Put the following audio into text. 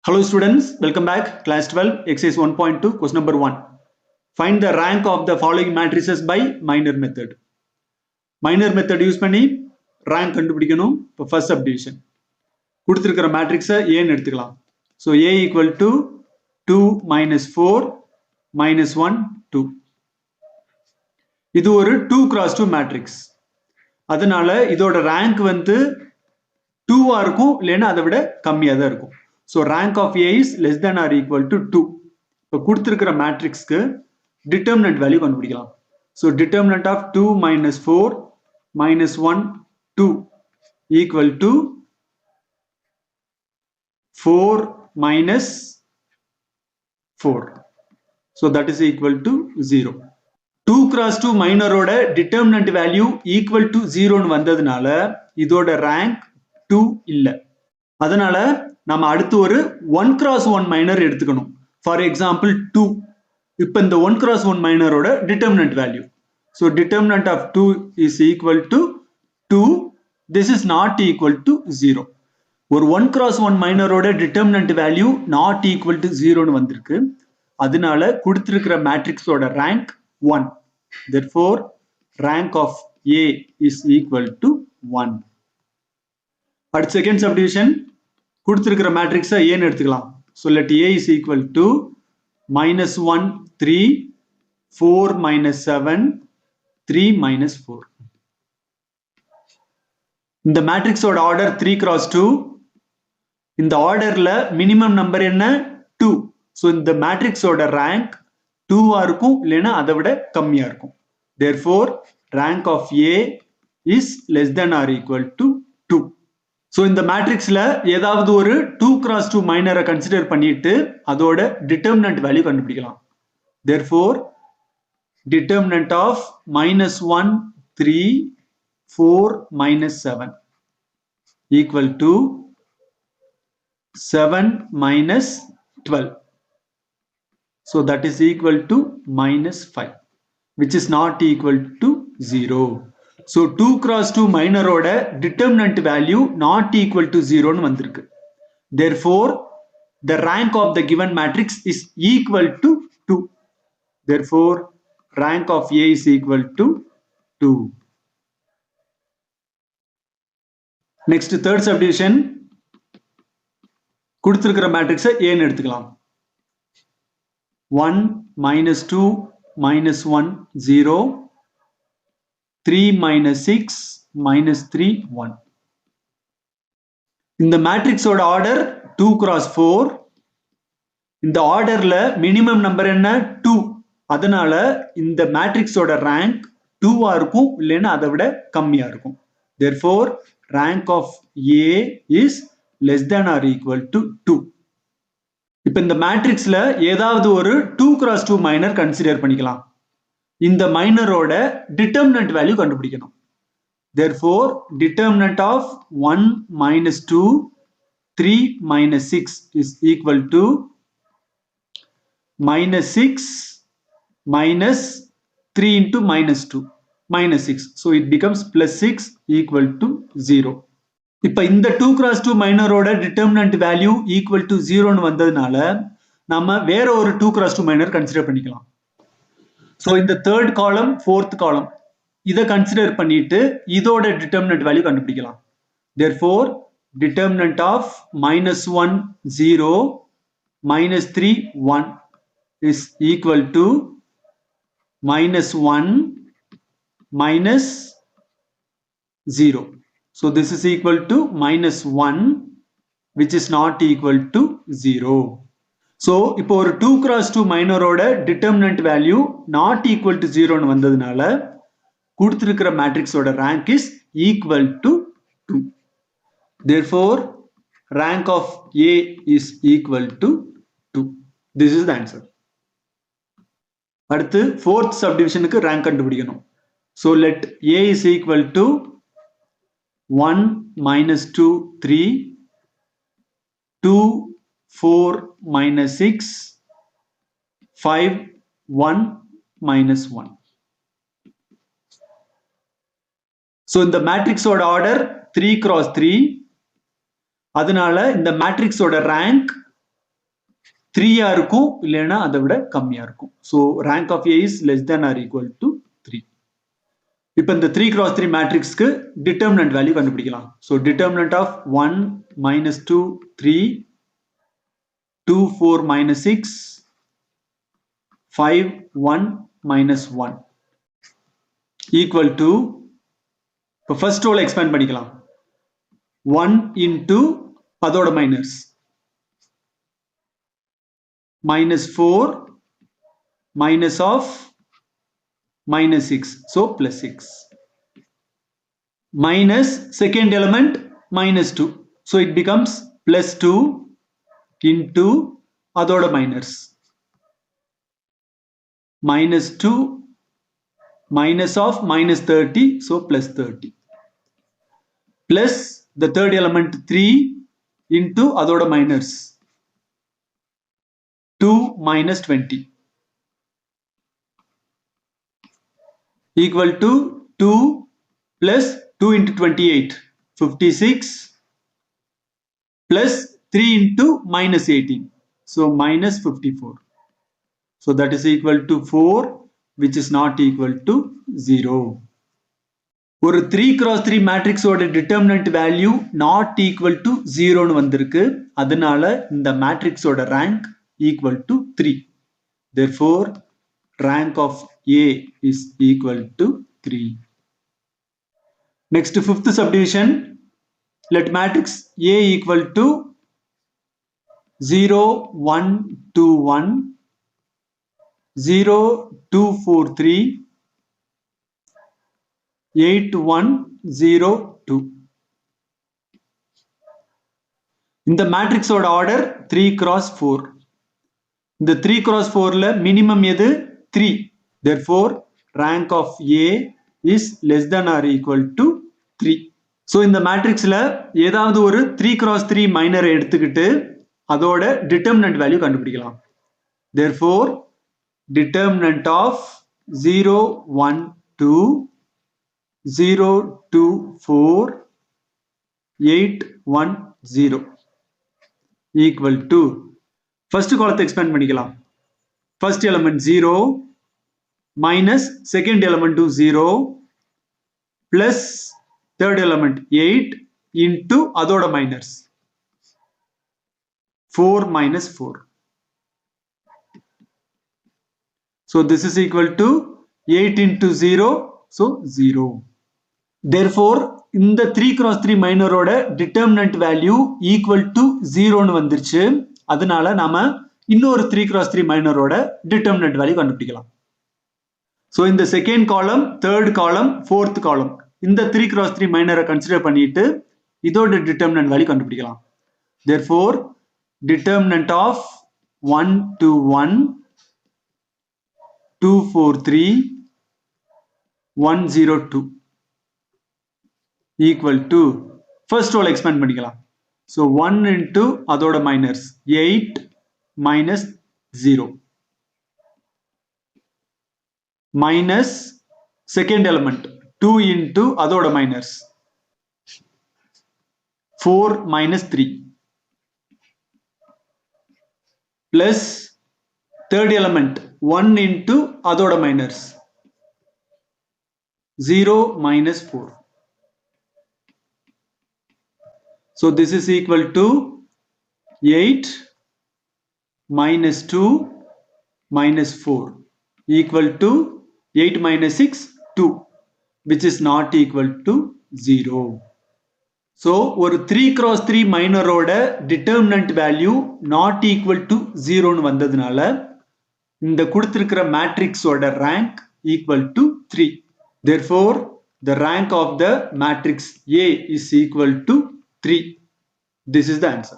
Hello students, welcome back. Class 12, exercise 1.2, question number 1. Find the rank of the following matrices by minor method. Minor method use பண்ணி rank கண்டுபிடிக்கணும். இப்போ first subdivision. கொடுத்திருக்கிற matrix A ன்னு எடுத்துக்கலாம். So A equal to 2 minus 4 minus 1 2. இது ஒரு 2 cross 2 matrix. அதனால இதோட rank வந்து 2 ஆ இருக்கும், இல்லைன்னா அதை விட கம்மியா தான் இருக்கும். So rank of A is less than or equal to 2. இப்போ கொடுத்திருக்கிற மேட்ரிக்ஸ்க்கு determinant value கண்டுபிடிக்கலாம். So determinant of 2 minus 4 minus 1 2 equal to 4 minus 4. So that is equal to 0. 2 cross 2 minor ஓட determinant value equal to 0 ன்னு வந்ததுனால இதோட rank 2 இல்ல. அதனால நாம அடுத்து ஒரு 1 cross 1 minor எடுத்துக்கணும். For example 2. இப்போ இந்த 1 cross 1 minor ஓட determinant value. So determinant of 2 is equal to 2. This is not equal to 0. ஒரு 1 cross 1 minor ஓட determinant value not equal to 0 ன்னு வந்திருக்கு. அதனால கொடுத்திருக்கிற மேட்ரிக்ஸ் ஓட rank 1. Therefore rank of A is equal to 1. அடுத்த second subdivision கொடுத்திருக்கிற matrix A ன்னு எடுத்துக்கலாம். So let A is equal to minus 1 3 4 minus 7 3 minus 4. இந்த மேட்ரிக்ஸ் ஓட ஆர்டர் 3 cross 2. இந்த ஆர்டர்ல மினிமம் நம்பர் என்ன 2. So இந்த மேட்ரிக்ஸ் ஓட rank 2 ஆ இருக்கும், இல்லைன்னா அதை விட கம்மியா இருக்கும். Therefore rank of A is less than or equal to 2. So இந்த மேட்ரிக்ஸ்ல ஏதாவது ஒரு 2 cross 2 மைனரை கன்சிடர் பண்ணிட்டு அதோட determinant value கண்டுபிடிக்கலாம். Therefore determinant of minus 1 3 4 minus 7 equal to 7 minus 12. So that is equal to minus 5, which is not equal to 0. So 2 cross 2 minor ஓட determinant value not equal to 0 ன்னு வந்திருக்கு. Therefore the rank of the given matrix is equal to 2. Therefore rank of A is equal to 2. Next third subdivision கொடுத்திருக்கிற மேட்ரிக்ஸை A ன்னு எடுத்துக்கலாம். 1 minus 2 minus 1 0 3 minus 6 minus 3 1. இந்த matrix ஓட order 2 cross 4. இந்த ஆர்டர்ல மினிமம் நம்பர் என்ன 2. அதனால இந்த மேட்ரிக்ஸ் ஓட ரேங்க் 2 ஆ இருக்கும், இல்லைன்னா அதை விட கம்மியா இருக்கும். Therefore rank of A is less than or equal to 2. இப்போ இந்த மேட்ரிக்ஸ்ல ஏதாவது ஒரு 2 cross 2 மைனர் கன்சிடர் பண்ணிக்கலாம். இந்த மைனரோட determinant value கண்டுபிடிக்கணும். Therefore determinant of 1 minus 2 3 minus 6 is equal to minus 6 minus 3 into minus 2 minus 6. So it becomes plus 6 equal to 0. இப்போ இந்த 2 cross 2 மைனரோட determinant value equal to 0 ன்னு வந்ததுனால நம்ம வேற ஒரு 2 cross 2 மைனர் கன்சிடர் பண்ணிக்கலாம். So இந்த third column fourth column இதை கன்சிடர் பண்ணிட்டு இதோட determinant value கண்டுபிடிக்கலாம். Therefore determinant of minus 1 0 minus 3 1 is equal to minus 1 minus 0. So this is equal to minus 1, which is not equal to 0. So இப்போ ஒரு 2 cross 2 மைனரோட determinant value not equal to 0 ன்னு வந்ததுனால கொடுத்திருக்கிற மேட்ரிக்ஸோட rank is equal to 2. Therefore rank of A is equal to 2. This is the answer. அடுத்து fourth subdivisionக்கு rank கண்டுபிடிக்கணும். So let A is equal to 1 minus 2 3 2 4 minus 6 5 1 minus 1. So இந்த matrix ஓட order 3 cross 3. அதனால இந்த matrix ஓட rank 3 இருக்கும் இல்லனா அதை விட கம்மியா இருக்கும். So rank of A is less than or equal to 3. இப்போ இந்த 3 cross 3 மேட்ரிக்ஸ்க்கு டிட்டர்மினன்ட் வேல்யூ கண்டுபிடிக்கலாம். So determinant of 1 minus 2 3 2 4 minus 6 5 1 minus 1 equal to இப்போ first row expand பண்ணிக்கலாம். 1 into அதோட minus minus 4 minus of minus 6, so plus 6 minus second element minus 2, so it becomes plus 2 into அதோட minus minus 2 minus of minus 30, so plus 30 plus the third element 3 into அதோட minus 2 minus 20 equal to 2 plus 2 into 28 56 plus 3 into minus 18, so minus 54, so that is equal to 4, which is not equal to 0. ஒரு 3 cross 3 matrix ஓட determinant value not equal to 0 னு வந்திருக்கு. அதனால இந்த matrix ஓட rank equal to 3. Therefore, rank of A is equal to 3. Next, fifth subdivision. Let matrix A equal to 0 1 2 1 0 2 4 3 8 1 0 2. இந்த matrix ஓட order 3 cross 4. இந்த 3 cross 4 ல மினிமம் எது 3. Therefore, rank of A is less than or equal to 3. So இந்த மேட்ரிக்ஸ்ல ஏதாவது ஒரு 3 cross 3 minor எடுத்துக்கிட்டு அதோட டிட்டர்மினன்ட் வேல்யூ கண்டுபிடிக்கலாம். Therefore, determinant of 0 1 2 0 2 4 8 1 0 equal to first column expand பண்ணிக்கலாம். First element 0 minus second element to 0 plus third element 8 into அதோட minus 4 minus 4. So this is equal to 8 into 0, so 0. Therefore, இந்த 3 cross 3 மைனரோட determinant value equal to 0 னு வந்துருச்சு. அதனால நாம இன்னொரு 3 cross 3 மைனரோட determinant value கண்டுபிடிக்கலாம். So in the second column, third column, fourth column, இந்த 3 cross 3 minor consider பண்ணிட்டு இதோட determinant value கண்டுபிடிக்கலாம். Therefore, determinant of 1 to 1 2 4 3 1 0 2 equal to first row expand பண்ணிக்கலாம். So 1 into அதோட minus 8 minus 0 minus second element 2 into அதோட minus 4 minus 3 plus third element 1 into அதோட minus 0 minus 4. So this is equal to 8 minus 2 minus 4 equal to 8 minus 6 2, which is not equal to 0. So ஒரு 3 cross 3 மைனரோட determinant value not equal to 0 னு வந்ததுனால இந்த கொடுத்திருக்கிற மேட்ரிக்ஸோட rank equal to 3. Therefore, the rank of the matrix A is equal to 3. This is the answer.